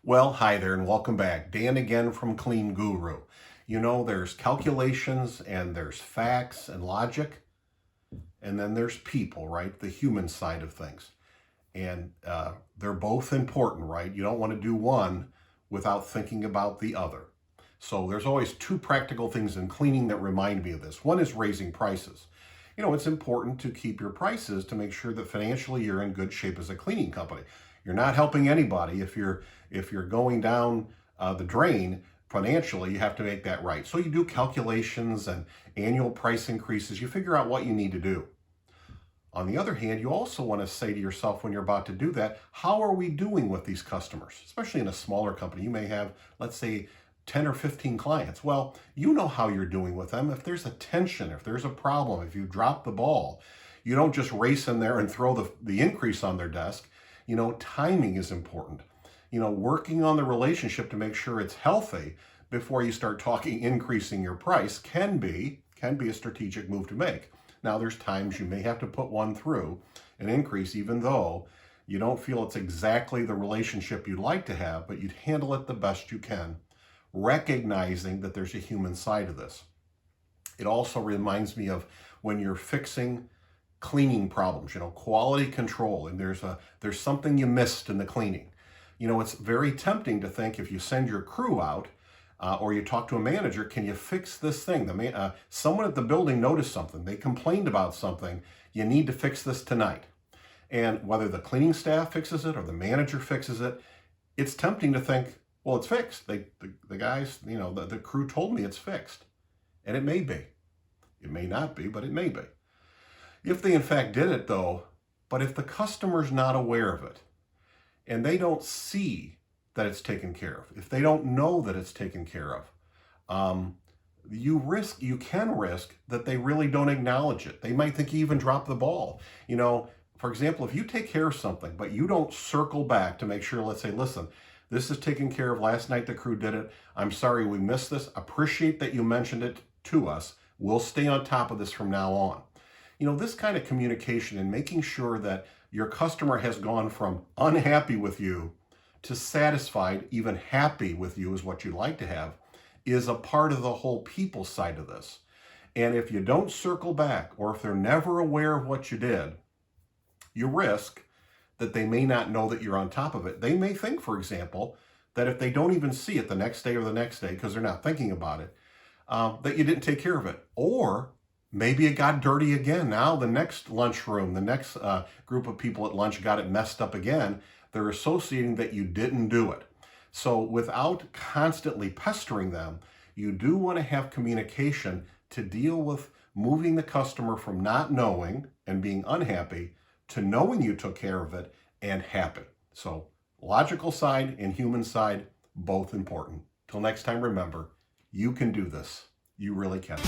Well, hi there and welcome back. Dan again from Clean Guru. You know, there's calculations and there's facts and logic, and then there's people, right? The human side of things. And they're both important, right? You don't want to do one without thinking about the other. So there's always two practical things in cleaning that remind me of this. One is raising prices. You know, it's important to keep your prices to make sure that financially you're in good shape as a cleaning company. You're not helping anybody if you're going down the drain financially. You have to make that right. So you do calculations and annual price increases. You figure out what you need to do. On the other hand, you also want to say to yourself when you're about to do that, how are we doing with these customers? Especially in a smaller company, you may have, let's say, 10 or 15 clients. Well, you know how you're doing with them. If there's a tension, if there's a problem, if you drop the ball, you don't just race in there and throw the increase on their desk. You know, timing is important. You know, working on the relationship to make sure it's healthy before you start talking increasing your price can be a strategic move to make. Now, there's times you may have to put one through an increase, even though you don't feel it's exactly the relationship you'd like to have, but you'd handle it the best you can, recognizing that there's a human side to this. It also reminds me of when you're fixing cleaning problems, you know, quality control, and there's something you missed in the cleaning. You know, it's very tempting to think if you send your crew out or you talk to a manager, can you fix this thing? Someone at the building noticed something. They complained about something. You need to fix this tonight. And whether the cleaning staff fixes it or the manager fixes it, it's tempting to think, well, it's fixed. The guys, you know, the crew told me it's fixed. And it may be. It may not be, but it may be. If they in fact did it though, but if the customer's not aware of it and they don't see that it's taken care of, if they don't know that it's taken care of, you can risk that they really don't acknowledge it. They might think you even dropped the ball. You know, for example, if you take care of something, but you don't circle back to make sure, let's say, listen, this is taken care of. Last night the crew did it. I'm sorry we missed this. Appreciate that you mentioned it to us. We'll stay on top of this from now on. You know, this kind of communication and making sure that your customer has gone from unhappy with you to satisfied, even happy with you is what you'd like to have, is a part of the whole people side of this. And if you don't circle back, or if they're never aware of what you did, you risk that they may not know that you're on top of it. They may think, for example, that if they don't even see it the next day or the next day, because they're not thinking about it, that you didn't take care of it. Or maybe it got dirty again. Now the next lunchroom, the next group of people at lunch got it messed up again. They're associating that you didn't do it. So without constantly pestering them, you do want to have communication to deal with moving the customer from not knowing and being unhappy to knowing you took care of it and happy. So logical side and human side, both important. Till next time, remember, you can do this. You really can.